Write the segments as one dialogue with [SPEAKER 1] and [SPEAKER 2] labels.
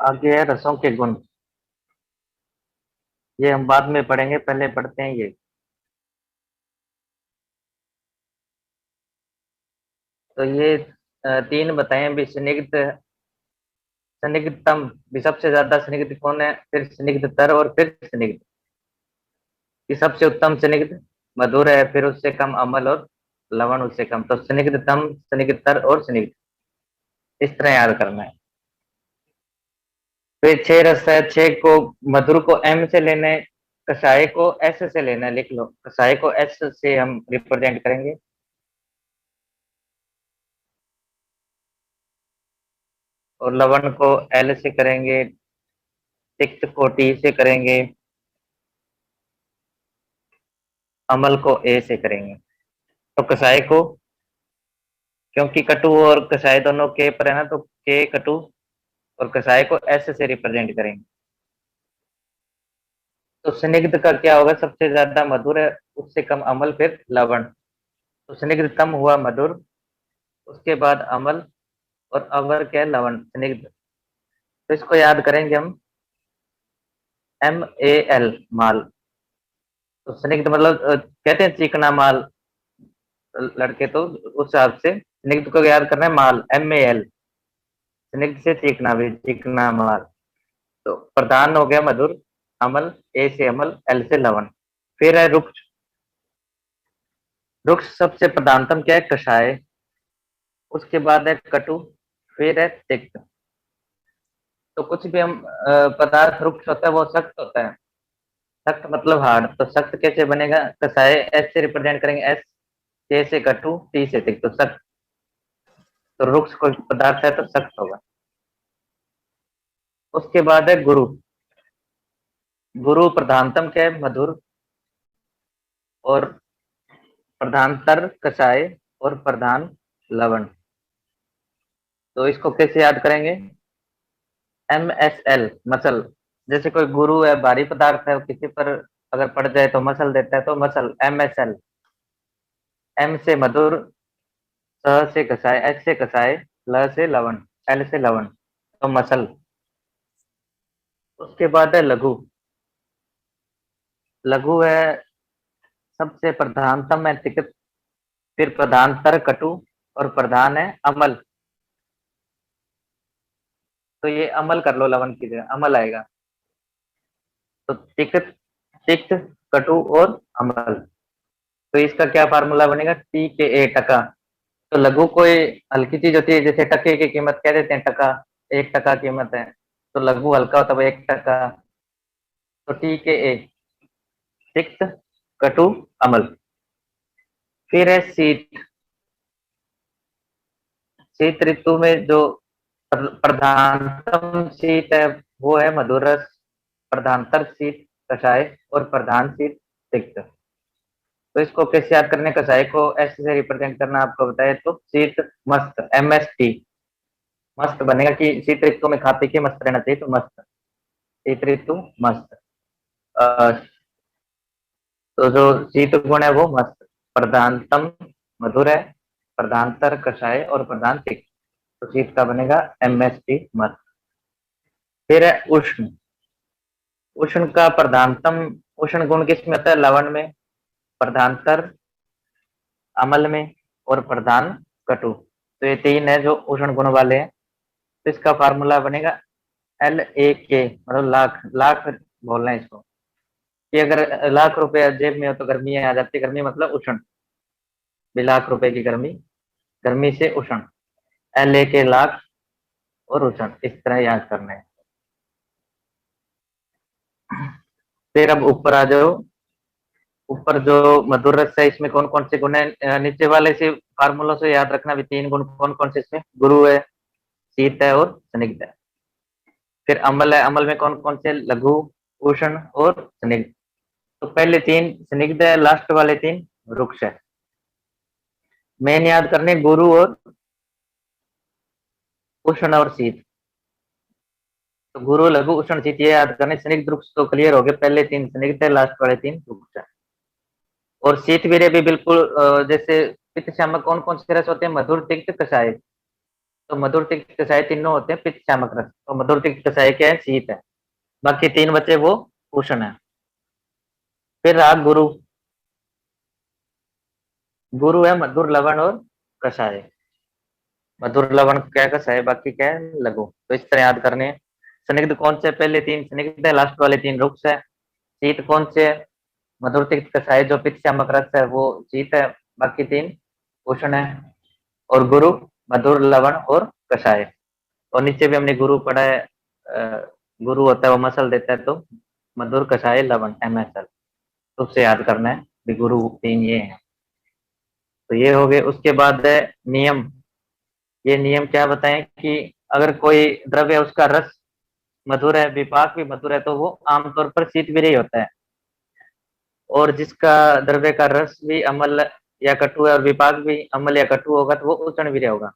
[SPEAKER 1] आगे है रसों के गुण। ये हम बाद में पढ़ेंगे, पहले पढ़ते हैं ये। तो ये तीन बताए भी। स्निग्धतम भी, सबसे ज्यादा स्निग्ध कौन है, फिर स्निग्धतर और फिर स्निग्ध। कि सबसे उत्तम स्निग्ध मधुर है, फिर उससे कम अम्ल और लवण उससे कम। तो स्निग्धतम, स्निग्धतर और स्निग्ध, इस तरह याद करना है। फिर छह रस है, छह को मधुर को एम से लेना है, कषाय को एस से लेना है। लिख लो, कषाय को एस से हम रिप्रेजेंट करेंगे, और लवण को एल से करेंगे, तिक्त को टी से करेंगे, अमल को ए से करेंगे। तो कसाई को, क्योंकि कटु और कसाई दोनों के पर है ना, तो के कटु, और कसाई को एस से रिप्रेजेंट करेंगे। तो स्निग्ध का क्या होगा, सबसे ज्यादा मधुर है, उससे कम अमल, फिर लवण। तो स्निग्धतम हुआ मधुर, उसके बाद अमल, और अवर क्या है, लवण, स्निग्ध। तो इसको याद करेंगे हम, एम ए एल, माल। तो स्निग्ध मतलब कहते हैं चिकना माल, लड़के तो उस हिसाब से स्निग्ध को याद करना है, माल, एम ए एल। स्निग्ध से चिकना भी, चिकना माल। तो प्रधान हो गया मधुर, अमल, ए से अमल, एल से लवण। फिर है रुक्ष। रुक्ष सबसे प्रधानतम क्या है, कषाय। उसके बाद है कटु, फिर है तिक्त। तो कुछ भी हम पदार्थ रुक्ष होता है वो सख्त होता है। सख्त मतलब हार्ड। तो सख्त कैसे बनेगा, कषाय एस से रिप्रेजेंट करेंगे, एस, के से कटु, टी से तिक्त, तो सख्त। तो रुक्ष कोई पदार्थ है तो सख्त होगा। उसके बाद है गुरु। गुरु प्रधानतम क्या है, मधुर, और प्रधानतर कषाय, और प्रधान लवण। तो इसको कैसे याद करेंगे, एम एस एल, मसल। जैसे कोई गुरु है, भारी पदार्थ है, वो किसी पर अगर पड़ जाए तो मसल देता है, तो मसल, एम एस एल। एम से मधुर, स से कसाय, एस से कसाय, ल से लवण, एल से लवण, तो मसल। उसके बाद है लघु। लघु है सबसे प्रधानतम है तिक्त, फिर प्रधानतर कटु, और प्रधान है अमल। तो ये अमल कर लो, लवण की जगह अमल आएगा। तो तिक्त, तिक्त, कटु और अमल। तो इसका क्या फार्मूला बनेगा, टी के ए, टका। तो लघु कोई हल्की चीज होती है, जैसे टके की कीमत कह देते हैं, टका, 1 टका कीमत है। तो लघु हल्का होता है, 1 टका। तो टी के ए, तिक्त, कटु, अमल। फिर है शीत। शीत ऋतु में जो प्रधानतम शीत है वो है मधुर रस, प्रधानतर शीत कषाय, और प्रधान शीत तिक्त। तो इसको कैसे याद करने, कषाय को एस से रिप्रेजेंट करना आपको बताए, तो शीत मस्त, एम एस टी, मस्त बनेगा। कि शीत ऋतु में खा पी के मस्त रहना चाहिए, तो मस्त, शीत ऋतु मस्त। अ, तो जो शीत गुण है वो मस्त, प्रधानतम मधुर है, प्रधानतर कषाय, और प्रधान तिक्त। तो शीत का बनेगा एम एस टी, मस्त। फिर है उष्ण। उष्ण का प्रधानतम, उष्ण गुण किसमें होता है, लवण में, प्रधानतर अमल में, और प्रधान कटु। तो ये तीन है जो उष्ण गुण वाले हैं। तो इसका फार्मूला बनेगा एल ए के, मतलब लाख, लाख बोलना है इसको। कि अगर लाख रुपए जेब में हो तो गर्मी आ जाती है, गर्मी मतलब उष्ण, भी लाख रुपए की गर्मी, गर्मी से उष्ण, एल ए के लाख, और उष्ण, इस तरह याद करना है। फिर अब ऊपर आ जाओ। ऊपर जो मधुर रस है, इसमें कौन कौन से गुण है, नीचे वाले से फार्मूला से याद रखना भी, तीन गुण कौन कौन से इसमें, गुरु है, शीत है, और स्निग्ध है। फिर अम्ल है, अम्ल में कौन कौन से, लघु, उष्ण और स्निग्ध। तो पहले तीन स्निग्ध है, लास्ट वाले तीन रुक्ष है। मेन याद करने गुरु और उष्ण और शीत। तो गुरु, लघु, उष्ण, शीत, ये याद करने। स्निग्ध रुक्ष तो क्लियर हो गए, पहले तीन स्निग्ध है, लास्ट वाले तीन रुक्ष है। और शीत वीर्य भी बिल्कुल जैसे पित्त शामक कौन कौन से रस होते हैं, मधुर, तिक्त, कषाय। तो मधुर तिक्त कषाय तीनों होते हैं पित्त शामक रस, तो मधुर तिक्त कषाय क्या है, शीत है। बाकी तीन बचे वो उष्ण है। फिर रहा गुरु। गुरु है मधुर लवण और कषाय। मधुर लवण क्या है, कषाय, बाकी क्या है लघु। तो इस तरह याद करने हैं। स्निग्ध कौन से, पहले तीन स्निग्ध है, लास्ट वाले तीन रुक्ष है। शीत कौन से है, मधुर तिक्त कषाय जो पित्त शामक रस है वो शीत है, बाकी तीन उष्ण है। और गुरु मधुर लवण और कषाय। और नीचे भी हमने गुरु पढ़ा है, गुरु होता है वो मसल देता है, तो मधुर कषाय लवण MSL। तो उससे याद करना है भी गुरु तीन ये है। तो ये हो गए। उसके बाद है नियम। ये नियम क्या बताएं कि अगर कोई द्रव्य है उसका रस मधुर है, विपाक भी मधुर है, तो वो आमतौर पर शीत विरही होता है। और जिसका द्रव्य का रस भी अम्ल या कटु है और विपाक भी अम्ल या कटु होगा, तो वो उष्ण विरह होगा।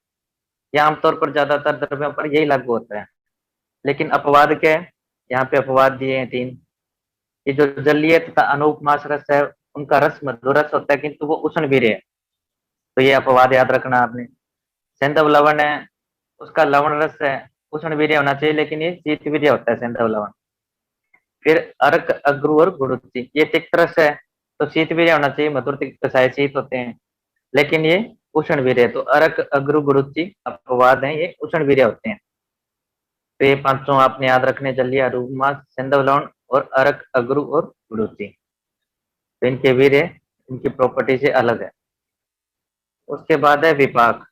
[SPEAKER 1] यह आमतौर पर ज्यादातर द्रव्यों पर यही लागू होता है। लेकिन अपवाद क्या है, यहाँ पे अपवाद दिए हैं तीन। ये जो जलीय तथा अनुपमास रस है उनका रस मधुर रस होता है, किंतु वो उष्ण विरह है। तो ये अपवाद याद रखना आपने। सेंधव लवण है, उसका लवण रस है, उष्ण वीर्य होना चाहिए, लेकिन ये शीत वीर्य होता है सेंधव लवण। फिर अर्क अग्रु और गुरुत्ति, ये तिक्त रस है, तो शीत वीर्य होना चाहिए, मधुर तिक्त कषाय शीत होते हैं, लेकिन ये उष्ण वीर्य। तो अर्क अग्रु गुरुत्ति अपवाद है, ये उष्ण वीर्य होते हैं। तो ये पांचों आपने याद रखने, जलीय, अरूपमास, सेंधव लवण और अर्क अग्रु और गुरुत्ति। तो इनके वीर्य इनकी प्रॉपर्टी से अलग है। उसके बाद है विपाक।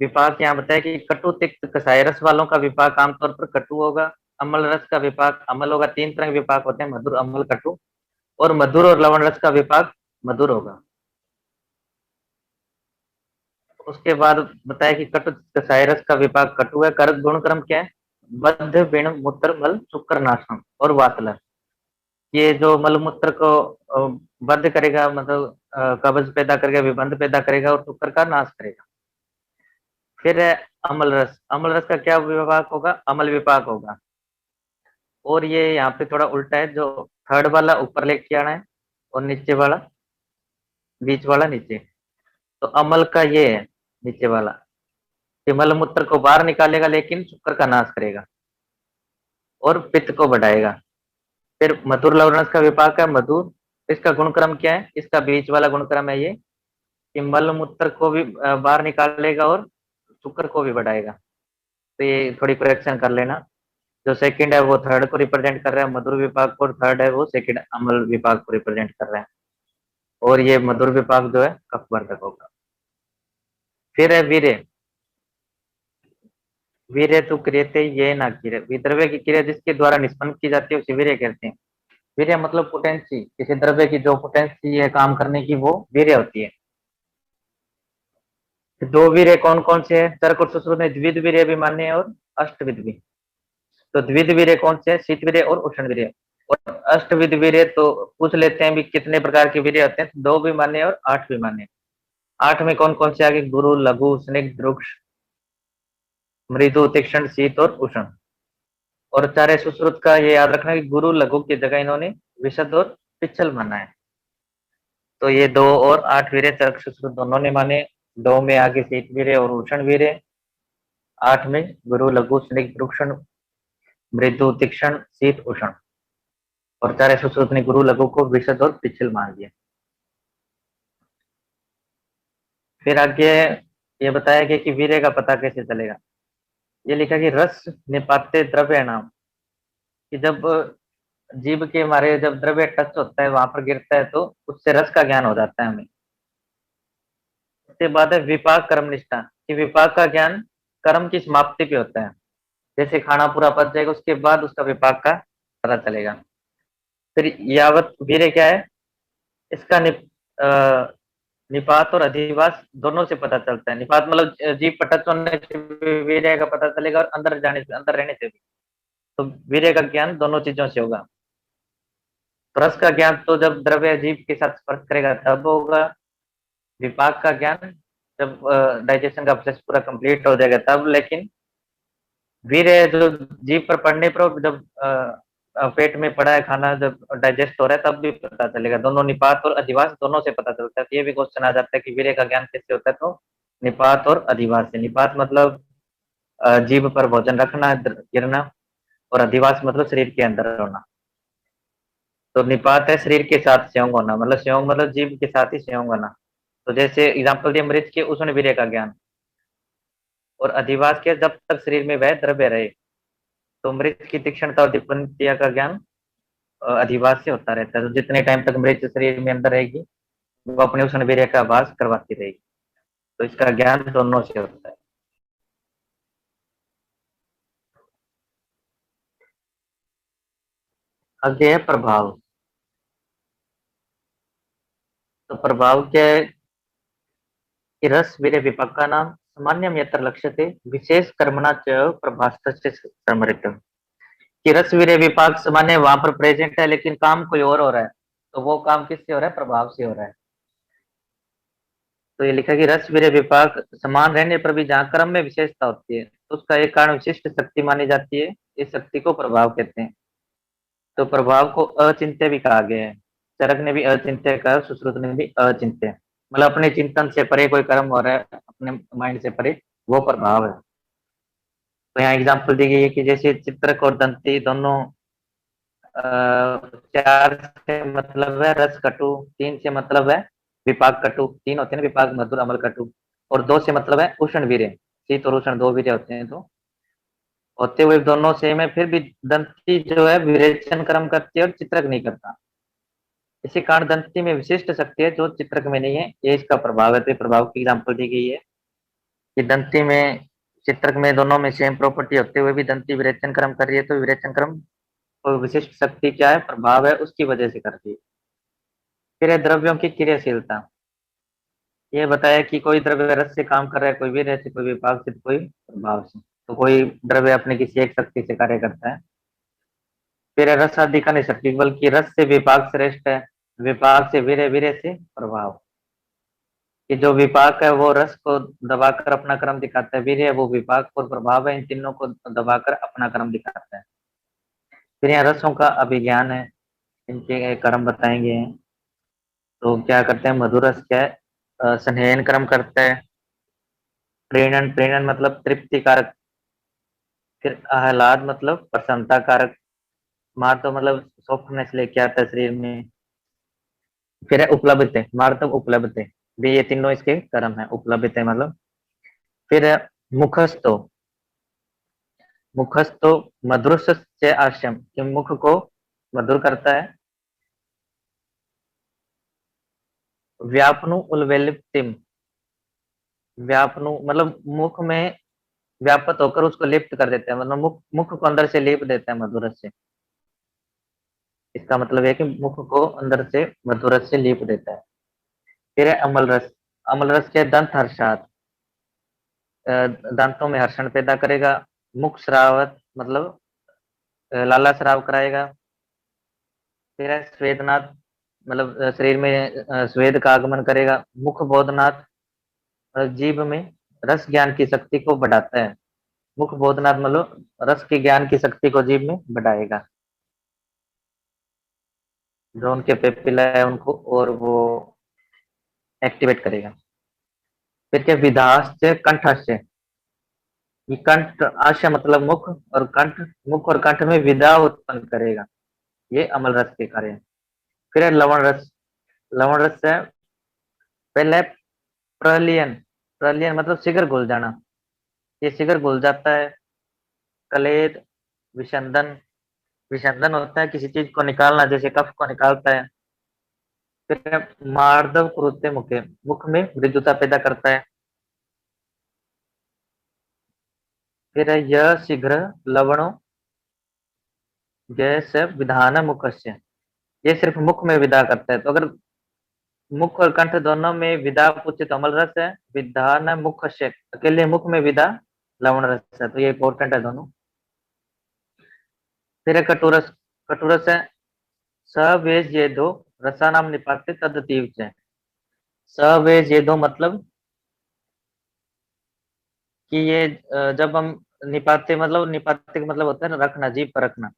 [SPEAKER 1] विपाक यहाँ बताया कि कटु तिक्त कषाय रस वालों का विपाक आमतौर पर कटु होगा। अम्ल रस का विपाक अम्ल होगा। तीन तरह के विपाक होते हैं, मधुर, अम्ल, कटु। और मधुर और लवण रस का विपाक मधुर होगा। उसके बाद बताया कि कटु कषाय रस का विपाक कटु है। करक गुण क्रम क्या है, बद्ध, विण, मूत्र, मल, शुक्र नाशम और वातल। ये जो मलमूत्र को बद्ध करेगा, मतलब कब्ज पैदा करेगा, विबंध पैदा करेगा और शुक्र का नाश करेगा। फिर है अम्ल रस। अम्ल रस का क्या विभाग होगा, अम्ल विपाक होगा। और ये यहाँ पे थोड़ा उल्टा है, जो थर्ड वाला ऊपर लेके आना है और नीचे वाला, बीच वाला नीचे। तो अम्ल का ये है नीचे वाला, ये मलमूत्र को बाहर निकालेगा लेकिन शुक्र का नाश करेगा और पित्त को बढ़ाएगा। फिर मधुर लवण रस का विपाक है मधुर। इसका गुणक्रम क्या है, इसका बीच वाला गुणक्रम है ये कि मलमूत्र को भी बाहर निकालेगा और शुक्र को भी बढ़ाएगा। तो ये थोड़ी करेक्शन कर लेना। जो सेकंड है वो थर्ड को रिप्रेजेंट कर रहा है मधुर विपाक को, और थर्ड है वो सेकंड अम्ल विपाक को रिप्रेजेंट कर रहा है। और ये मधुर विपाक जो है कफवर्धक होगा। फिर है वीर्य। वीर्य तो क्रियते ये ना क्रिय, विद्रव्य की क्रिया जिसके द्वारा निष्पन्न की जाती है उसे वीर्य कहते हैं। वीर्य मतलब पोटेंसी, किसी द्रव्य की जो पोटेंसी है काम करने की वो वीर्य होती है। दो वीर्य कौन कौन से है, तर्क और सुश्रुत में द्विध वीर्य भी मान्य है और अष्टविध भी। तो द्विध वीर्य कौन से है, शीत वीर्य और उष्ण वीर्य। और अष्टविध वीर्य तो पूछ लेते हैं भी कितने प्रकार के वीर्य होते हैं, तो दो भी मान्य है और आठ भी मान्य है। आठ में कौन कौन से आगे, गुरु, लघु, स्निग्ध, रुक्ष, मृदु, तीक्ष्ण, शीत और उष्ण। और चारे सुश्रुत का ये याद रखना कि गुरु लघु की जगह इन्होंने विशद और पिछल माना है। तो ये दो और आठ वीर्य तर्क सुश्रुत दोनों ने माने। दो में आगे शीत वीर्य और उष्ण वीर्य, आठ में गुरु, लघु, स्निग्ध, रुक्ष, मृदु, तीक्ष्ण, शीत, उष्ण। और चारे सुश्रुत ने गुरु लघु को विशद और पिछल मान लिया। फिर आगे ये बताया गया कि वीर्य का पता कैसे चलेगा। ये लिखा कि रस निपात्य द्रव्य नाम, कि जब जीभ के हमारे जब द्रव्य टच होता है वहां पर गिरता है तो उससे रस का ज्ञान हो जाता है हमें। उसके बाद है विपाक कर्म निष्ठा, कि विपाक का ज्ञान कर्म की समाप्ति पे होता है। जैसे खाना पूरा पच जाएगा उसके बाद उसका विपाक का पता चलेगा। फिर यावत वीर्य क्या है, इसका निपात और अधिवास दोनों से पता चलता है। निपात मतलब जीभ पर टच होने से वीर्य का पता चलेगा और अंदर जाने से, अंदर रहने से भी। तो वीर्य का ज्ञान दोनों चीजों से होगा। तो रस का ज्ञान तो जब द्रव्य जीभ के साथ स्पर्श करेगा तब होगा। विपाक का ज्ञान जब डाइजेशन का प्रोसेस पूरा कंप्लीट हो जाएगा तब। लेकिन वीर्य जो जीभ पर पड़ने पर जब पेट में पड़ा है खाना, जब डाइजेस्ट हो रहा है तब भी पता चलेगा। दोनों निपात और अधिवास दोनों से पता चलता है। तो ये भी क्वेश्चन आ जाता है कि वीर्य का ज्ञान कैसे होता है, तो निपात और अधिवास से। निपात मतलब जीभ पर भोजन रखना, गिरना, और अधिवास मतलब शरीर के अंदर होना। तो निपात है शरीर के साथ संयोग होना, मतलब संयोग मतलब जीभ के साथ ही संयोग होना। तो जैसे एग्जाम्पल दिया मृत के उष्ण वीर्य का ज्ञान, और अधिवास के जब तक शरीर में वह द्रव्य रहे। तो मृत की तीक्ष्णता और दीपनता का ज्ञान अधिवास से होता रहता है। तो जितने टाइम तक मृत शरीर में अंदर रहेगी वो अपने उष्ण वीर्य का आभास करवाती रहेगी। तो इसका ज्ञान दोनों से होता है। आगे है प्रभाव। तो प्रभाव क्या है कि रस वीर्य विपाक का नाम सामान्य यत्र लक्ष्यते विशेष कर्मणा च प्रभास्य समृत। कि रस वीर्य विपाक सामान्य वहां पर प्रेजेंट है, लेकिन काम कोई और हो रहा है। तो वो काम किससे हो रहा है? प्रभाव से हो रहा है। तो ये लिखा कि रस वीर्य विपाक समान रहने पर भी जहाँ क्रम में विशेषता होती है तो उसका एक कारण विशिष्ट शक्ति मानी जाती है। इस शक्ति को प्रभाव कहते हैं। तो प्रभाव को अचिंत्य भी कहा गया है। चरक ने भी अचिंत्य कहा, सुश्रुत ने भी अचिंत्य। मतलब अपने चिंतन से परे कोई कर्म हो रहा है, अपने माइंड से परे, वो प्रभाव है। तो यहाँ एग्जाम्पल दी गई है कि जैसे चित्रक और दंती दोनों, चार से मतलब है रस कटु, तीन से मतलब है विपाक कटु, तीन होते हैं ना विपाक मधुर अमल कटु, और दो से मतलब है उष्ण वीर्य, शीत और उष्ण दो वीर्य होते हैं। तो होते हुए दोनों सेम है, फिर भी दंती जो है विरेचन कर्म करती है और चित्रक नहीं करता। इसी कारण दंती में विशिष्ट शक्ति है जो चित्रक में नहीं है, ये इसका प्रभाव है। तो प्रभाव की एग्जाम्पल दी गई है कि दंती में चित्रक में दोनों में सेम प्रॉपर्टी होते हुए भी दंती विरेचन कर्म कर रही है, तो विरेचन कर्म को विशिष्ट शक्ति क्या है? प्रभाव है, उसकी वजह से कर रही है। फिर है द्रव्यों की क्रियाशीलता। ये बताया कि कोई द्रव्य रस से काम कर रहा है, कोई वीर्य से, कोई विपाक से, कोई प्रभाव से। तो कोई द्रव्य अपने किसी एक शक्ति से कार्य करता है। फिर है रस आदि का नहीं शक्ति, बल्कि रस से विपाक श्रेष्ठ है, विपाक से वीर्य, वीर्य से प्रभाव। कि जो विपाक है वो रस को दबाकर अपना क्रम दिखाता है, वीर्य वो विपाक और प्रभाव है इन तीनों को दबाकर अपना क्रम दिखाता है। फिर यहाँ रसों का अभिज्ञान है, इनके कर्म बताएंगे। तो क्या करते हैं? मधुर रस क्या है? संहयन कर्म करता है। प्रेरणन, प्रेरणन मतलब तृप्ति कारक। फिर आह्लाद मतलब प्रसन्नता कारक। मार्दव मतलब सॉफ्टनेस लेके आता है शरीर में। फिर है उपलब्ध है, मार्दव उपलब्ध है भी, ये तीनों इसके कर्म है। उपलब्ध है मतलब। फिर है मुखस्थो। मुखस्थो मधुर से आश्यम, कि मुख को मधुर करता है। व्यापनु उल्वेलिप्तिम। व्यापनु मतलब मुख में व्यापत होकर उसको लिप्त कर देते हैं, मतलब मुख, मुख को अंदर से लेप देता है मधुर से। इसका मतलब है कि मुख को अंदर से मधुर से लेप देता है। फिर है अमल रस। अमल रस के दंत हर्षात, दांतों में हर्षण पैदा करेगा। मुख श्रावत मतलब लाला श्राव कराएगा। फिर है स्वेदनाथ, मतलब शरीर में स्वेद का आगमन करेगा। मुख बोधनाथ, जीभ में रस ज्ञान की शक्ति को बढ़ाता है। मुख बोधनाथ मतलब रस के ज्ञान की शक्ति को जीभ में बढ़ाएगा, जो उनके पेपिला है उनको और वो एक्टिवेट करेगा। फिर क्या विधास्य कंठस्य, ये कंठ आश्य मतलब मुख, और कंठ, मुख और कंठ में विधा उत्पन्न करेगा। ये अमल रस के कार्य। फिर है लवण रस। लवण रस है पहले प्रलियन। प्रलियन मतलब शीघ्र घुल जाना, ये शीघ्र घुल जाता है। कलेद, विसंदन, विसंदन होता है किसी चीज को निकालना, जैसे कफ को निकालता है। फिर है मार्दव क्रुत्य मुखे, मुख में मृदुता पैदा करता है। फिर है यह शीघ्र लवणों जैसे विधान मुखस्य, ये सिर्फ मुख में विदा करता है। तो अगर मुख और कंठ दोनों में विदा पूछे तो अमल रस है। विधान मुखस्य, अकेले मुख में विदा लवण रस है। तो ये इंपॉर्टेंट है दोनों। फिर है कटुरस। कटुरस है सवेज ये दो रसा नाम निपाते तद तीव्र से। सवेज ये दो मतलब कि ये जब हम निपाते, मतलब निपाते का मतलब होता है ना रखना, जीभ पर रखना।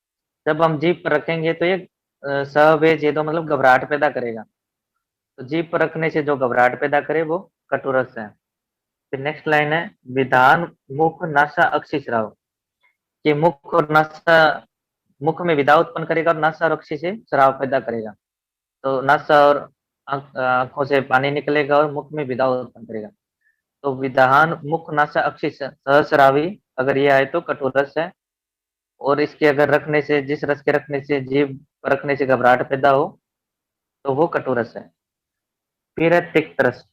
[SPEAKER 1] जब हम जीभ पर रखेंगे तो ये सवेज ये दो मतलब घबराहट पैदा करेगा। तो जीभ पर रखने से जो घबराहट पैदा करे वो कटुरस है। फिर नेक्स्ट लाइन है, विधान मुख नासा अक्षि श्राव, कि मुख और नासा, मुख में विधा उत्पन्न करेगा और नासा और अक्षि से श्राव पैदा करेगा। तो नासा और आंखों से पानी निकलेगा और मुख में विधा उत्पन्न करेगा। तो विधान मुख नासा अक्षि सहस्रावी, अगर ये आए तो कठोर रस है। और इसके अगर रखने से, जिस रस के रखने से जीभ रखने से घबराहट पैदा हो, तो वो कटु रस है। फिर है तिक्त रस।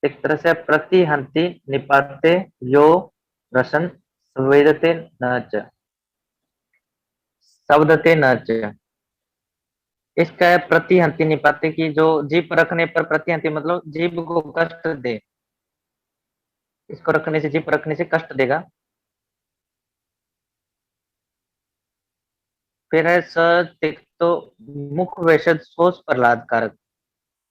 [SPEAKER 1] तिक्त रस है, प्रतिहंति निपाते यो रसन संवेदते न च, शब्दते न च। इसका है प्रतिहंति निपाते की, जो जीभ पर रखने पर, प्रतिहंति मतलब जीभ को कष्ट दे, इसको रखने से, जीभ पर रखने से कष्ट देगा। फिर है सतिक्तो मुख वैशद शोष प्रहलाद कारक,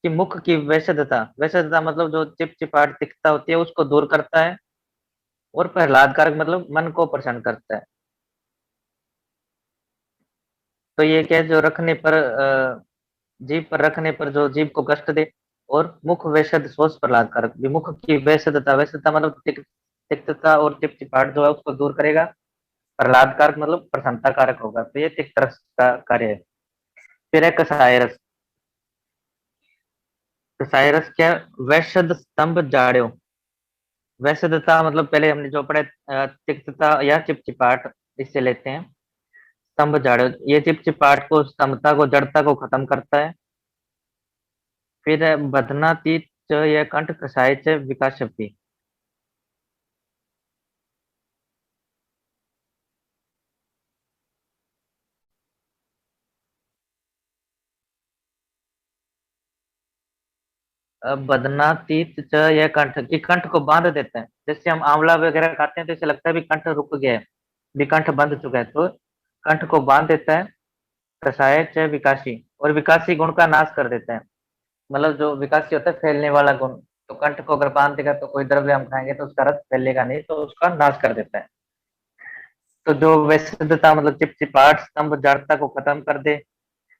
[SPEAKER 1] कि मुख की वैशदता, वैशदता मतलब जो चिपचिपाहट तिक्तता होती है उसको दूर करता है। और प्रहलाद कारक मतलब मन को प्रसन्न करता है। तो ये क्या है, जो रखने पर जीभ पर रखने पर जो जीभ को कष्ट दे। और मुख वैशद शोष प्रहलाद कारक, भी मुख की वैशदता, वैशदता मतलब तिक्तता और चिपचिपाहट जो है उसको दूर करेगा। प्रहलाद कारक मतलब प्रसन्नता कारक होगा, तो ये तिक्त रस का कार्य है। फिर है कषाय रस। कषाय रस क्या है, वैशद स्तंभ जाड्यो। वैशदता मतलब पहले हमने जो पढ़ा तिक्तता या चिपचिपाहट, इससे लेते हैं। स्तंभ जाड्यो, ये चिपचिपाहट को, स्तंभता को, जड़ता को खत्म करता है। फिर है बदनातीत च या कंठ कषाय च विकासपी। बदनातीत च या कंठ, की कंठ को बांध देता है। जैसे हम आंवला वगैरह खाते हैं तो इसे लगता है भी कंठ रुक गया है, भी कंठ बंध चुका है, तो कंठ को बांध देता है। कषाय च विकासी, और विकासी गुण का नाश कर देता है। मतलब जो विकासी होता है, फैलने वाला गुण। तो कंठ को अगर बांध देगा तो कोई द्रव्य हम खाएंगे तो उसका रस फैलेगा नहीं, तो उसका नाश कर देता है। तो जो वैशुद्धता मतलब चिपचिपाहट, स्तंभ जड़ता को खत्म कर दे,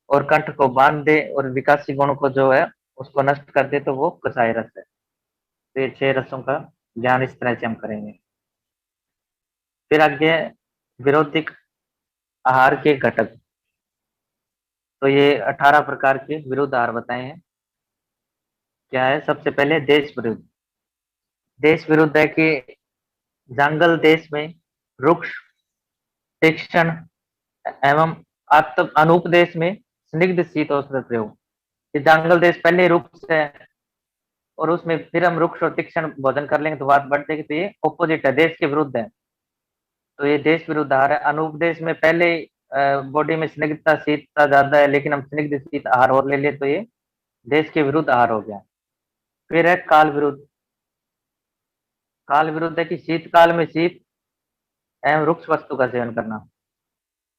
[SPEAKER 1] और कंठ को बांध दे, और विकासी गुण को जो है उसको नष्ट कर दे, तो वो कषाय रस है। तो ये 6 रसों का ज्ञान इस तरह से हम करेंगे। फिर आगे विरोधिक आहार के घटक। तो ये 18 प्रकार के विरुद्ध आहार बताए हैं। क्या है, सबसे पहले देश विरुद्ध। देश विरुद्ध है कि जंगल देश में रुक्ष, तीक्ष्ण एवं अनुपदेश में स्निग्ध शीतोष्ण प्रयोग। ये जंगल देश पहले रुक्ष है, और उसमें फिर हम रुक्ष और तीक्ष्ण भोजन कर लेंगे तो बात बढ़ जाएगी, तो ये ऑपोजिट है, देश के विरुद्ध है। तो ये देश विरुद्ध आहार है। अनुपदेश में पहले बॉडी में स्निग्धता, शीतता ज्यादा है, लेकिन हम स्निग्ध शीत आहार और ले ले तो ये देश के विरुद्ध आहार हो गया। फिर है काल विरुद्ध। काल विरुद्ध है कि शीतकाल में शीत एवं रुक्ष वस्तु का सेवन करना।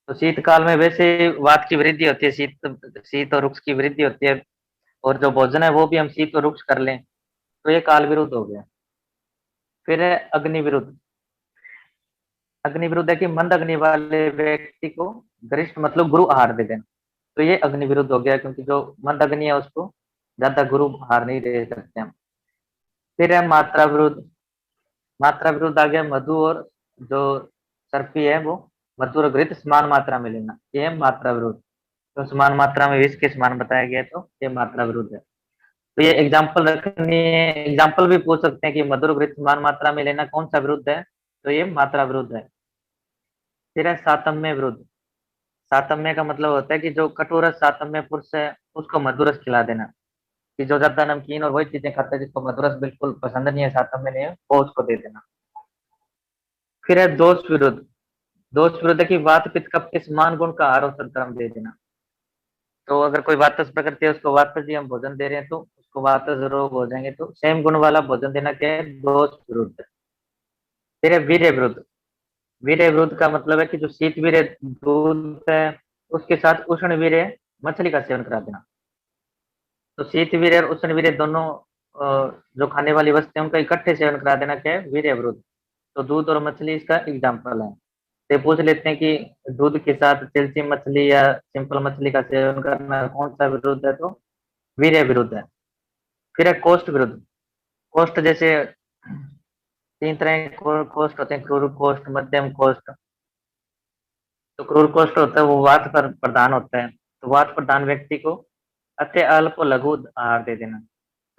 [SPEAKER 1] तो शीतकाल में वैसे वात की वृद्धि होती है, शीत शीत और रुक्ष की वृद्धि होती है, और जो भोजन है वो भी हम शीत और रुक्ष कर लें, तो ये काल विरुद्ध हो गया। फिर है अग्नि विरुद्ध। अग्नि विरुद्ध है कि मंद अग्नि वाले व्यक्ति को गरिष्ठ मतलब गुरु आहार दे देना। तो ये अग्नि विरुद्ध हो गया, क्योंकि जो मंद अग्नि है उसको ज्यादा गुरु आहार नहीं दे सकते हम। फिर है मात्रा विरुद्ध। मात्रा विरुद्ध आ गया मधु और जो सर्पी है वो मधु और घृत समान मात्रा में लेना, ये है मात्रा विरुद्ध। तो समान मात्रा में विष के समान बताया गया, तो ये मात्रा विरुद्ध है। तो ये एग्जाम्पल रखनी है, एग्जाम्पल भी पूछ सकते हैं कि मधुर और घृत समान मात्रा में लेना कौन सा विरुद्ध है, तो ये मात्रा विरुद्ध है। फिर है सातम्य विरुद्ध। सातम्य का मतलब होता है कि जो कटोरस सातम्य पुरुष है उसको मधुरस खिला देना, कि जो ज्यादा नमकीन और वही चीजें खाता है जिसको मधुरस बिल्कुल पसंद नहीं है, सातम्य नहीं है, वो उसको दे देना। फिर है दोष विरुद्ध। दोष विरुद्ध है कि वात पित्त कफ के समान गुण का आहार और सद्कर्म दे देना। तो अगर कोई वातस प्रकृति है उसको वातस जी हम भोजन दे रहे हैं तो उसको वातस रोग हो जाएंगे, तो सेम गुण वाला भोजन देना क्या है, दोष विरुद्ध। फिर है वीर्य विरुद्ध। वीर्य विरुद्ध का मतलब है कि जो शीत वीर्य दूध है उसके साथ उष्ण वीर्य मछली का सेवन करा देना। तो शीत वीर्य और उष्ण वीर्य दोनों जो खाने वाली वस्तु है उनका इकट्ठे सेवन करा देना क्या है, वीर्य विरुद्ध। तो दूध और मछली इसका एग्जाम्पल है। तो पूछ लेते हैं कि दूध के साथ तिलची मछली या सिंपल मछली का सेवन करना कौन सा विरुद्ध है, तो वीर्य विरुद्ध है। फिर है कोष्ठ विरुद्ध। कोष्ठ जैसे तीन तरह के कोष्ठ होते हैं, क्रूर कोष्ठ, मध्यम कोष्ठ। तो क्रूर कोष्ठ होता है वो वात पर प्रधान होता है। तो वात प्रधान व्यक्ति को अति अल्प और लघु आहार दे देना।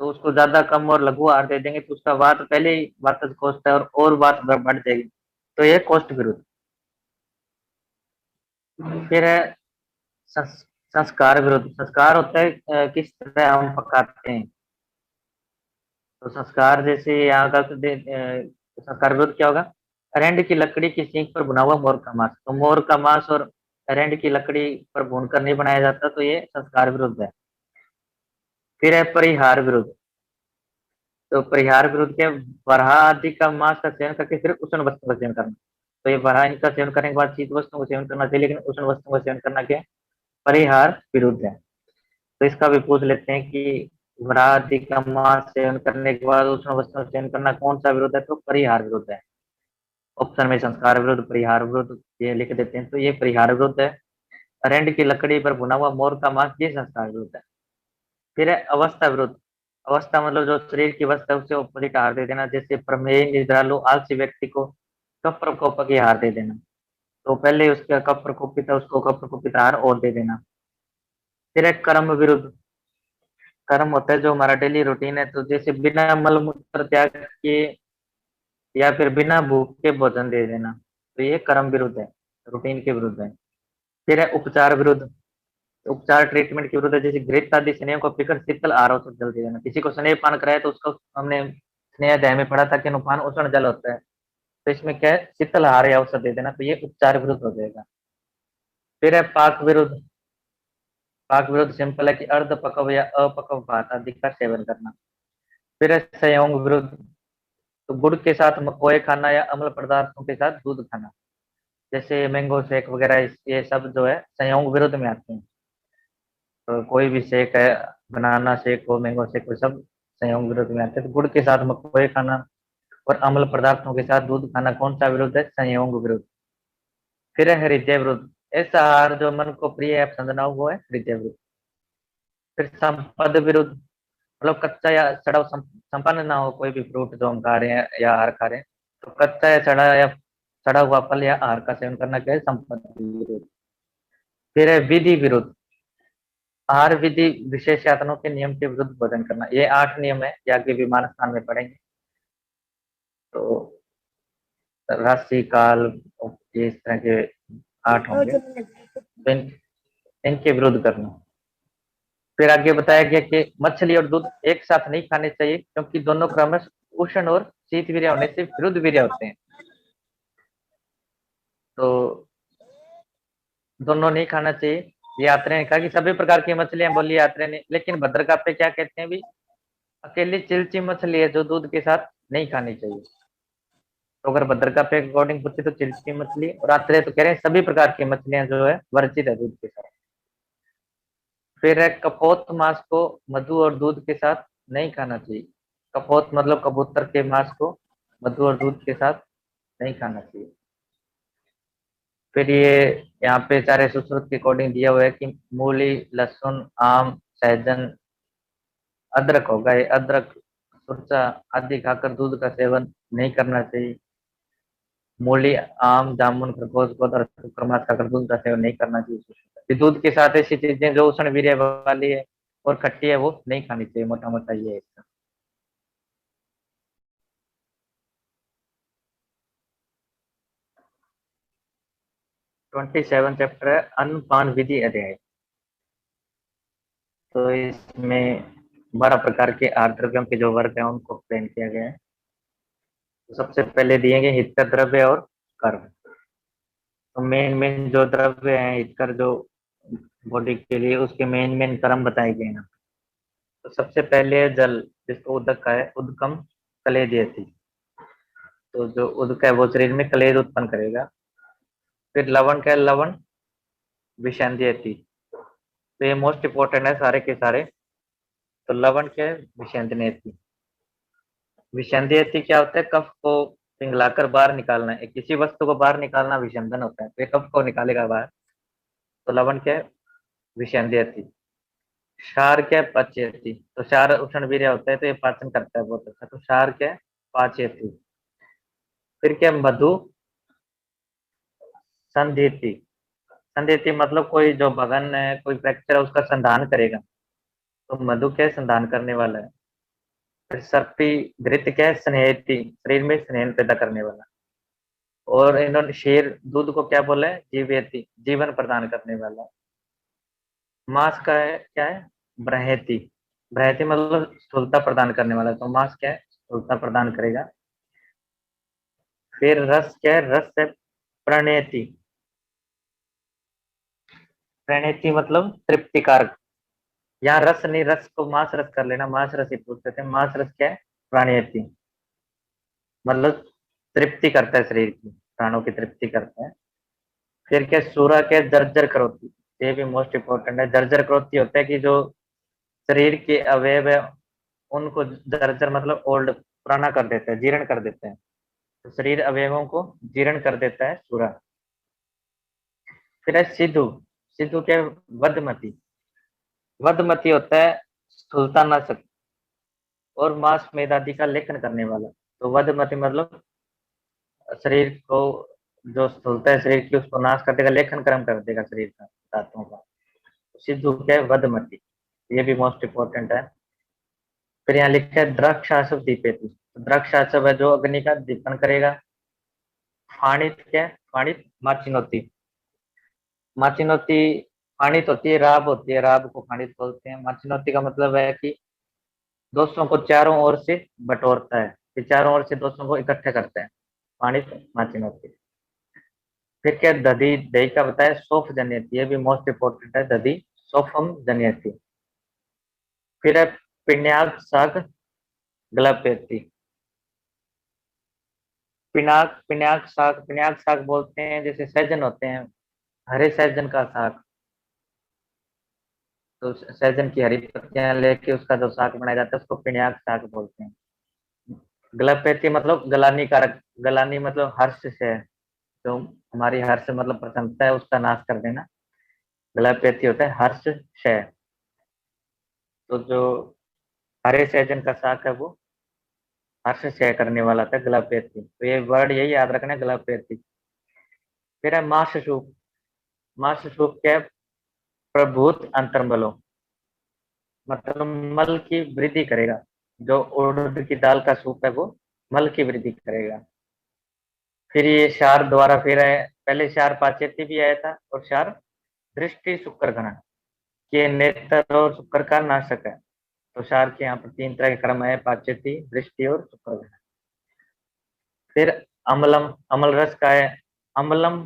[SPEAKER 1] तो उसको ज्यादा कम और लघु आहार दे देंगे तो उसका वात पहले ही वातज कोष्ठ है और वात बढ़ जाएगी। तो ये कोष्ठ विरुद्ध। फिर है संस्कार विरुद्ध। संस्कार होता है किस तरह हम पकाते हैं। तो संस्कार जैसे यहाँ का संस्कार विरुद्ध क्या होगा। अरंड की लकड़ी की सींग पर भुना हुआ मोर का मांस। तो मोर का मांस और अरंड की लकड़ी पर भूनकर नहीं बनाया जाता, तो ये संस्कार विरुद्ध है। फिर है परिहार विरुद्ध। तो परिहार विरुद्ध क्या, वराह आदि का मांस का सेवन करके फिर उष्ण वस्तु का सेवन करना। तो ये वराह इनका सेवन करने के बाद शीत वस्तुओं का सेवन करना चाहिए, लेकिन उष्ण वस्तुओं का सेवन करना क्या है, परिहार विरुद्ध है। तो इसका भी पूछ लेते हैं कि वराह आदि का मांस सेवन करने के बाद उष्ण वस्तुओं का सेवन करना कौन सा विरुद्ध है, तो परिहार विरुद्ध है। ऑप्शन में संस्कार विरुद्ध, परिहार विरुद्ध ये लिख देते हैं, तो ये परिहार विरुद्ध है। अरंड की लकड़ी पर भुना हुआ मोर का मांस ये संस्कार विरुद्ध है। फिर है अवस्था विरुद्ध। अवस्था मतलब जो शरीर की अवस्था है उससे ऑपोजिट आहार दे देना, जैसे प्रमेय, निद्रालु, आलसी व्यक्ति को कफ प्रकोप की आहार दे देना। तो पहले उसका कफ प्रकोपित है उसको कफ प्रकोपित आहार और दे देना। फिर है कर्म विरुद्ध। कर्म होता है जो हमारा डेली रूटीन है, तो जैसे बिना मल मूत्र त्याग के या फिर बिना भूख के भोजन दे देना। तो ये कर्म विरुद्ध है, रूटीन के विरुद्ध है। फिर है उपचार विरुद्ध। उपचार ट्रीटमेंट के विरुद्ध है, जैसे घृत आदि स्नेह को पीकर शीतल आहार से जल दे देना। किसी को स्नेह पान कराया तो उसको हमने स्नेह अध्याय में पढ़ा था कि अनुपान उष्ण जल होता है। तो इसमें क्या है, शीतल आहार या औषध दे देना, तो ये उपचार विरुद्ध हो जाएगा। फिर है पाक विरुद्ध। पाक विरुद्ध सिंपल है कि अर्ध पकव या अपकव भात आदि का सेवन करना। फिर है संयोग विरुद्ध। तो गुड़ के साथ मकोए खाना या अम्ल पदार्थों के साथ दूध खाना, जैसे मैंगो शेक वगैरह, ये सब जो है संयोग विरुद्ध में आते हैं। तो कोई भी शेक है, बनाना शेक हो, मैंगो शेक हो, सब संयोग विरुद्ध में आते हैं। तो गुड़ के साथ मकोए खाना और अम्ल पदार्थों के साथ दूध खाना कौन सा विरुद्ध है, संयोग विरुद्ध। फिर है हृदय विरुद्ध। ऐसा आहार जो मन को प्रिय है पसंद ना हो वो है हृदय विरुद्ध। फिर संपद विरुद्ध, मतलब कच्चा या सड़ा संपन्न ना हो कोई भी फ्रूट जो हम खा रहे हैं या आहार खा रहे हैं। तो कच्चा या सड़ा हुआ फल या आहार का सेवन करना क्या है, संपत्ति विरुद्ध। फिर है विधि विरुद्ध। आहार विधि विशेषासनों के नियम के विरुद्ध भोजन करना। ये 8 नियम है, ये आगे विमान स्थान में पढ़ेंगे। तो राशि काल ये इस तरह के 8 होंगे, तो इनके विरुद्ध करना। फिर आगे बताया गया कि मछली और दूध एक साथ नहीं खाने चाहिए, क्योंकि दोनों क्रमश उष्ण और शीत वीर्य होने से विरुद्ध वीर्य होते हैं। तो दोनों नहीं खाना चाहिए। यात्री ने कहा कि सभी प्रकार की मछलियां बोली यात्री ने, लेकिन भद्रका पे क्या कहते हैं भी, अकेली चिलची मछली है जो दूध के साथ नहीं खानी चाहिए। तो अगर भद्रका पे अकॉर्डिंग पूछे तो चिलची मछली, और आत्रेय तो कह रहे हैं सभी प्रकार की मछलियां जो है वर्जित है दूध के साथ। फिर है कपोत मांस को मधु और दूध के साथ नहीं खाना चाहिए। कपोत मतलब कबूतर के मांस को मधु और दूध के साथ नहीं खाना चाहिए। फिर ये यहाँ पे सारे सुश्रुत के अकॉर्डिंग दिया हुआ है कि मूली, लहसुन, आम, सहजन, अदरक होगा, ये अदरक, सुरसा आदि खाकर दूध का सेवन नहीं करना चाहिए। मूली, आम, जामुन, खरबूज, गोद और शुक्रमास खाकर दूध का सेवन नहीं करना चाहिए। कि दूध के साथ ऐसी चीजें जो उष्ण वीर्य वाली है और खट्टी है वो नहीं खानी चाहिए, मोटा मोटा ये है इसका। 27 चैप्टर है अन्नपान विधि अध्याय। तो इसमें 12 प्रकार के आहार द्रव्यों के जो वर्ग है उनको एक्सप्लेन किया गया है। तो सबसे पहले दिए गए हितकर द्रव्य और कर्म। तो मेन मेन जो द्रव्य है हितकर जो बॉडी के लिए, उसके मेन मेन कर्म बताए गए हैं। तो सबसे पहले है जल, जिसको उदक का है, उदकम कलेदयति। तो जो उदक है वो शरीर में कलेद उत्पन्न करेगा। फिर लवण का है, लवण विषैंदयति। तो ये मोस्ट इंपोर्टेंट है सारे के सारे। तो लवण क्या है, विषैंदयति। विषैंदयति क्या होता है, कफ को पिघलाकर बाहर निकालना है, किसी वस्तु को बाहर निकालना विषैंदन होता है, तो ये कफ को निकालेगा बाहर। तो लवण क्या है, विषैंदयति। क्षार क्या है, पच्यति। तो क्षार उष्ण वीर्य होता है तो ये पाचन करता है बहुत अच्छा। तो क्षार क्या है, पाचेती। फिर क्या, मधु संध्येती। संध्येती मतलब कोई जो भगन है, कोई फ्रैक्चर है, उसका संधान करेगा, तो मधु क्या है, संधान करने वाला है। फिर सर्पी घृत क्या है, स्नेहती, शरीर में स्नेह पैदा करने वाला। और इन्होंने शेर दूध को क्या बोला है, जीवेती, जीवन प्रदान करने वाला। मांस का है क्या है, ब्रहेती। ब्रहेती मतलब स्थूलता प्रदान करने वाला, तो मांस क्या है, स्थूलता प्रदान करेगा। फिर रस क्या है, रस है प्रणेति। प्रणेति मतलब तृप्तिकारक। यहाँ रस नहीं, रस को मांस रस कर लेना, मांस रस ही पूछते थे। मांस रस क्या है, प्राणेति, मतलब तृप्ति करता है, शरीर की प्राणों की तृप्ति करता है। फिर क्या, सूरा क्या है, जर्जर करोति। ये भी मोस्ट इंपॉर्टेंट है। जर्जर करोति होता है कि जो शरीर के अवयव है, उनको जर्जर मतलब ओल्ड, पुराना कर देता है, जीर्ण कर देते हैं। तो शरीर अवयवों को जीर्ण कर देता है सूरा। फिर है सिद्धू। सिद्धू क्या है, वधमति। वधमति होता है स्थूलता नाशक और मांस मेद आदि का लेखन करने वाला। तो वधमति मतलब शरीर को, जो स्थूलता है शरीर की, उसको नाश कर देगा, लेखन कर्म कर देगा शरीर का, धातुओं का। सिद्धू क्या है, वधमति। ये भी मोस्ट इंपॉर्टेंट है। फिर यहाँ लिखा है द्राक्षासव दीपेति। द्राक्षासव है जो अग्नि का दीपन करेगा। फाणित क्या है, फाणित माचिनोती। माचिनोती फाणित होती है, राब होती है, राब को फाणित बोलते हैं। माचिनोती का मतलब है कि दोस्तों को चारों ओर से बटोरता है, कि चारों ओर से दोस्तों को इकट्ठा करता है, फाणित माचिनोती। फिर क्या, दधी, दही का बताया सौफ जन्यति, ये भी मोस्ट इंपॉर्टेंट है, दधी सौफम जन्यति। फिर है पिण्याक साग ग्लपेति। पिनाक साग बोलते हैं, जैसे सहजन होते हैं, हरे सहजन का साग। तो सहजन की हरी पत्तियां लेके उसका जो साग बनाया जाता है, उसको पिनाक साग बोलते हैं। ग्लपेति मतलब गलानी कारक। गलानी मतलब हर्ष से, जो हमारी हर्ष मतलब प्रसन्नता है, उसका नाश कर देना। ग्लपेति होता है हर्ष क्षय। तो जो हरे सहजन का साग है, वो हर्ष क्षय करने वाला था, ग्लपेति। तो ये वर्ड यही याद रखना, ग्लपेति। फिर है माश सूप। माश सूप क्या है, प्रभूत अंतर्मलो, मतलब मल की वृद्धि करेगा। जो उड़द की दाल का सूप है, वो मल की वृद्धि करेगा। फिर ये क्षार द्वारा, फिर है पहले क्षार पाचेती भी आया था, और क्षार दृष्टि शुक्र घना, ये नेत्र और शुक्र का नाशक है। तो क्षार के यहाँ पर तीन तरह के क्रम है, पाचेती, दृष्टि और शुक्र घना। फिर अम्लम, अम्ल रस का है अम्लम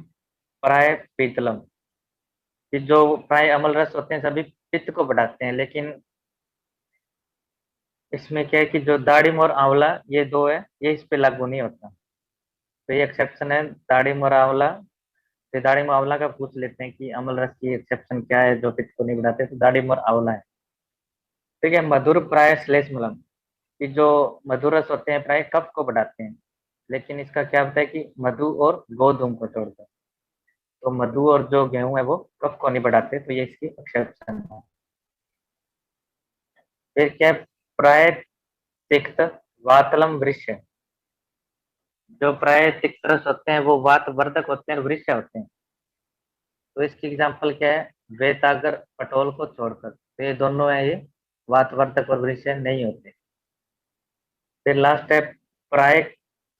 [SPEAKER 1] प्राय पीतलम, कि जो प्राय अम्ल रस होते हैं सभी पित्त को बढ़ाते हैं, लेकिन इसमें क्या है कि जो दाड़िम और आंवला, ये दो है, ये इस पे लागू नहीं होता। तो ये एक्सेप्शन है, दाड़िम और आंवला। तो दाड़िम और आंवला का पूछ लेते हैं कि अम्ल रस की एक्सेप्शन क्या है जो पित्त को नहीं बढ़ाते, तो दाड़िम और आंवला है। ठीक है, मधुर प्राय श्लेष मलम, कि जो मधुर रस होते हैं प्राय कफ को बढ़ाते हैं, लेकिन इसका क्या होता है कि मधु और गोधूम को छोड़कर। तो मधु और जो गेहूं है वो कफ को नहीं बढ़ाते, तो ये इसकी एक्सेप्शन है। फिर क्या है, प्राय तिक्त वातलम वृक्ष। जो प्राय तिक्त रस होते हैं वो वात वर्धक होते हैं, वृक्ष होते हैं। तो इसकी एग्जाम्पल क्या है, वेतागर पटोल को छोड़कर, तो ये दोनों है, ये वातवर्धक और वृक्ष नहीं होते। फिर लास्ट है प्राय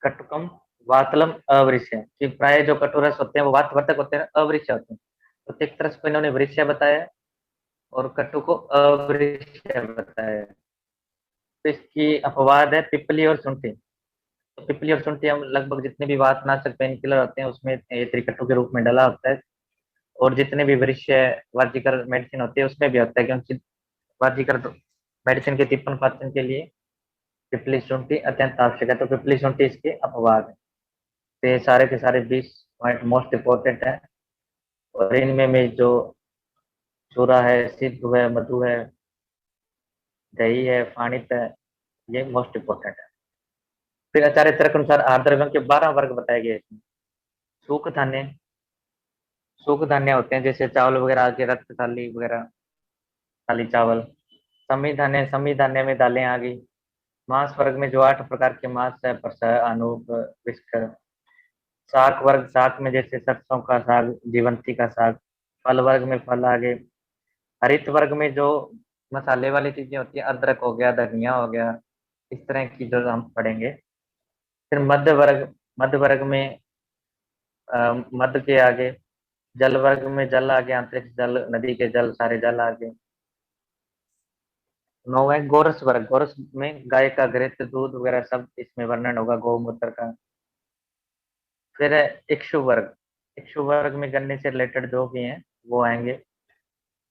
[SPEAKER 1] कटुकम वातलम अवृक्ष, कि प्राय जो कटुरस होते हैं वो वातवर्धक होते हैं, अवृक्ष होते हैं। तो तिक्तरस को इन्होंने वृक्ष बताया और कटु को अवृक्ष बताया। तो इसकी अपवाद है पिपली और सुंठी। तो पिपली और शुंठी हम लगभग जितने भी वातनाशक पेन किलर होते हैं उसमें ये त्रिकटु के रूप में डला होता है। और जितने भी वृक्ष वाजिकर मेडिसिन होती है उसमें भी होता है, क्योंकि वाजिकर मेडिसिन के तिप्पन पाचन के लिए पिपली शुंठी अत्यंत आवश्यक है। तो पिपली शुंठी इसके अपवाद है। तो ये सारे के सारे 20 पॉइंट मोस्ट इंपॉर्टेंट है। और इनमें में जो चूरा है, सिद्ध है, मधु है, दही है, फाणित है, ये मोस्ट इंपॉर्टेंट है। फिर आचार्य तर्क के अनुसार आहार द्रव्यों के 12 वर्ग बताए गए इसमें। सूख धान्य, सूख धान्य होते हैं जैसे चावल वगैरह आ गए, रक्त थाली वगैरह, थाली चावल। समी धान्य, समी धान्य में दालें आ गई। मांस वर्ग में जो 8 प्रकार के मांस है, प्रसह, अनूप, विस्कर। शाक वर्ग, शाक में जैसे सरसों का साग, जीवंती का साग। फल वर्ग में फल आ गए। हरित वर्ग में जो मसाले वाली चीजें होती है, अदरक हो गया, धनिया हो गया, इस तरह की जो हम पढ़ेंगे। फिर मध्य वर्ग, मध्य वर्ग में मध्य के आगे जल वर्ग में जल आ गया, अंतरिक्ष जल, नदी के जल, सारे जल आ गए। 9 है गोरस वर्ग, गोरस में गाय का घृत, दूध वगैरह सब इसमें वर्णन होगा, गौमूत्र का। फिर है इक्षु वर्ग, इक्षु वर्ग में गन्ने से रिलेटेड जो भी हैं वो आएंगे।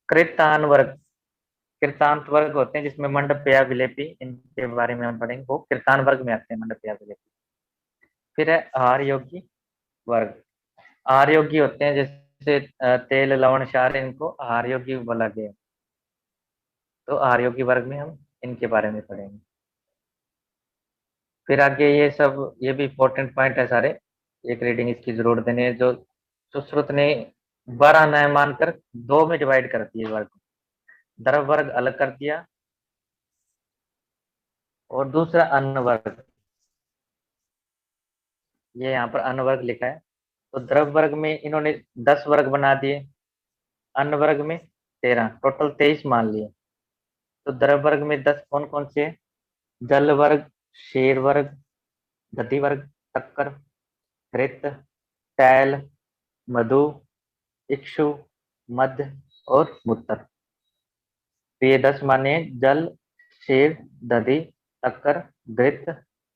[SPEAKER 1] कृतान वर्ग, कृतांत वर्ग होते हैं जिसमें मंडपेय विलेपी, इनके बारे में हम पढ़ेंगे, वो कृतान वर्ग में आते हैं, मंडपेय विलेपी। फिर है आहार योगी वर्ग, आहार योगी होते हैं जैसे तेल, लवण, क्षार, इनको आहार योगी बोला गया है। तो आहार योगी वर्ग में हम इनके बारे में पढ़ेंगे। फिर आगे ये सब, ये भी इंपॉर्टेंट पॉइंट है सारे, एक रीडिंग इसकी जरूर देनी है। जो सुश्रुत ने 12 न्याय मानकर दो में डिवाइड कर दिए वर्ग, द्रव वर्ग अलग कर दिया, और दूसरा अन्न वर्ग, ये यहाँ पर अन्न वर्ग लिखा है। तो द्रव वर्ग में इन्होंने 10 वर्ग बना दिए, अन्न वर्ग में 13, टोटल 23 मान लिए। तो द्रव वर्ग में 10 कौन कौन से हैं? जल वर्ग, क्षीर वर्ग, दधि वर्ग, शक्कर, घृत, तैल, मधु, इक्षु, मध्य और मूत्र। तो ये 10 माने हैं, जल, क्षीर, दधि, शक्कर, घृत,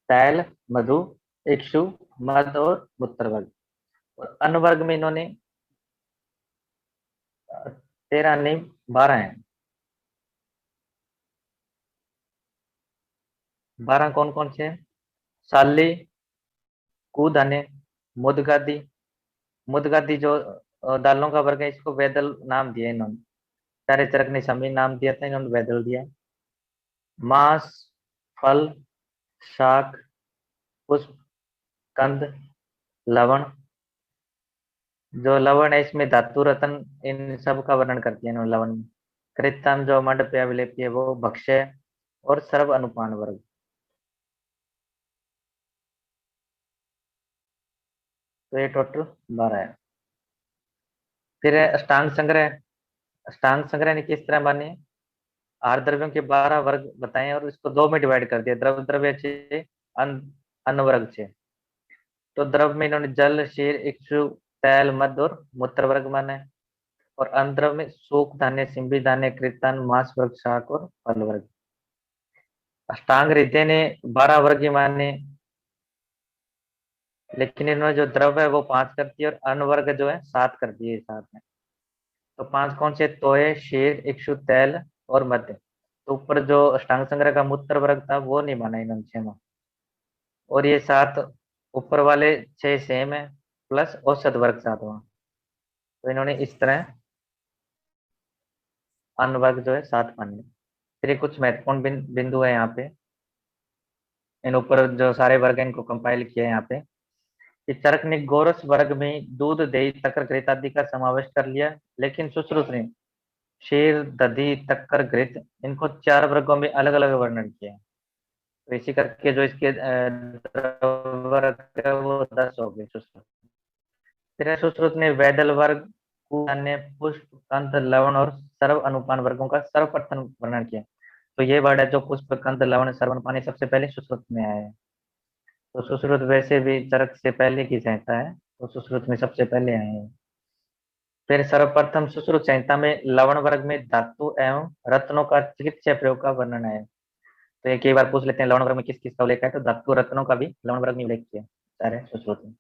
[SPEAKER 1] तैल, मधु, इक्षु, मध्य और मूत्र वर्ग। और अन्न वर्ग में इन्होंने 13 नहीं 12 है। 12 कौन कौन से हैं? साली, कूदाने, मुदगादी, मुदगादी जो दालों का वर्ग है, इसको वेदल नाम दिया इन्होंने। सारे चरक ने समी नाम दिया था, इन्होंने वेदल दिया। मांस, फल, शाक, पुष्प, कंद, लवण, जो लवण है इसमें धातु रत्न, इन सब का वर्णन करती है इन्होंने लवण में। कृतन जो मंडपेय विलेपी है वो भक्ष्य, और सर्व अनुपान वर्ग। तो ये टोटल 12 है। फिर है अष्टांग संग्रह, अष्टांग संग्रह ने किस तरह माने? आहार द्रव्यों के 12 वर्ग बताए और इसको दो में डिवाइड कर दिया, द्रव द्रव्य छे, अन्न अन्न वर्ग छे। तो द्रव में इन्होंने जल, क्षीर, इक्षु, तैल, मध्य और मूत्र वर्ग माना है। और अन्न द्रव में सूख धान्य, सिंबी धान्य, कृतन, मांस वर्ग, शाक और फल वर्ग। अष्टांग हृदय ने 12 वर्ग ही माने, लेकिन इन्होंने जो द्रव है वो 5 कर दिए, और अन्न वर्ग जो है 7 कर दिए साथ में। तो 5 कौन से? तोय, क्षीर, इक्षु, तैल और मध्य। तो ऊपर जो अष्टांग संग्रह का मूत्र वर्ग था वो नहीं माना इन्होंने 6। और ये 7 ऊपर वाले 6 सेम है, प्लस औसत वर्ग 7वां। तो इन्होंने इस तरह अन्न वर्ग जो है 7 मान लिया। फिर ये कुछ महत्वपूर्ण बिंदु है यहाँ पे, इन ऊपर जो सारे वर्ग है इनको कंपाइल किया है यहाँ पे। कि चरक ने गोरस वर्ग में दूध, दही, तक्कर, घृत आदि का समावेश कर लिया, लेकिन सुश्रुत ने क्षीर, दधि, तक्कर, घृत, इनको 4 वर्गों में अलग अलग वर्णन किया है। तो इसी करके जो इसके वर्ग है वो 10 हो गए सुश्रुत। फिर सुश्रुत ने वैदल वर्ग, अन्य, पुष्प, कंद, लवण और सर्व अनुपान वर्गों का सर्वप्रथम वर्णन किया। तो ये वर्ड है जो पुष्प, कंद, लवण, सर्व अनुपान, ये सबसे पहले सुश्रुत में आया है। तो सुश्रुत वैसे भी चरक से पहले की संहिता है, तो सुश्रुत में सबसे पहले आए हैं। फिर सर्वप्रथम सुश्रुत संहिता में लवण वर्ग में धातु एवं रत्नों का चिकित्सा प्रयोग का वर्णन है। तो ये कई बार पूछ लेते हैं लवण वर्ग में किस किस का उल्लेख है, तो धातु रत्नों का भी लवण वर्ग में उल्लेख किया सारे सुश्रुत में।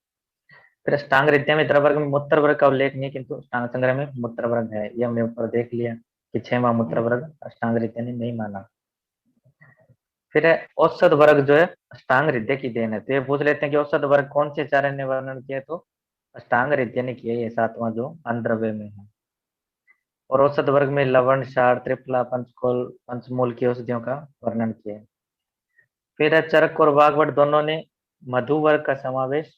[SPEAKER 1] फिर अष्टांग हृदय में द्रव वर्ग में मूत्र वर्ग का उल्लेख नहीं, किंतु अष्टांग संग्रह में मूत्र वर्ग है, ये हमने ऊपर देख लिया कि 6वां मूत्र वर्ग अष्टांग हृदय ने नहीं माना। फिर है औसत वर्ग जो है अष्टांग हृदय की देन है। तो ये पूछ लेते हैं कि औसत वर्ग कौन से चार ने वर्णन किया, तो अष्टांग हृदय ने किया, ये 7वां जो अनद्रव्य में है। और औसत वर्ग में लवण, क्षार, त्रिफला, पंचकोल, पंचमूल की औषधियों का वर्णन किया है। फिर है चरक और वाग्भट दोनों ने मधु वर्ग का समावेश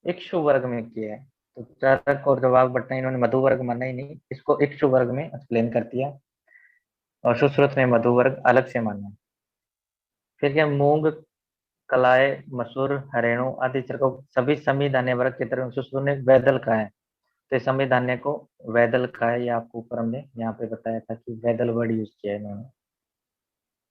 [SPEAKER 1] इक्षु वर्ग में किया है। तो चरक और जो वाग्भट ने इन्होंने मधु वर्ग माना ही नहीं, इसको इक्षु वर्ग में एक्सप्लेन कर दिया, और सुश्रुत ने मधु वर्ग अलग से माना। फिर क्या, मूंग, कलाय, मसूर, हरेणु आदि को सभी समी धान्य वर्ग की तरह सुश्रु ने वैदल कहा है। तो समी धान्य को वैदल कहा है, ये आपको ऊपर हमने यहाँ पे बताया था कि वैदल वर्ड यूज किया है इन्होंने।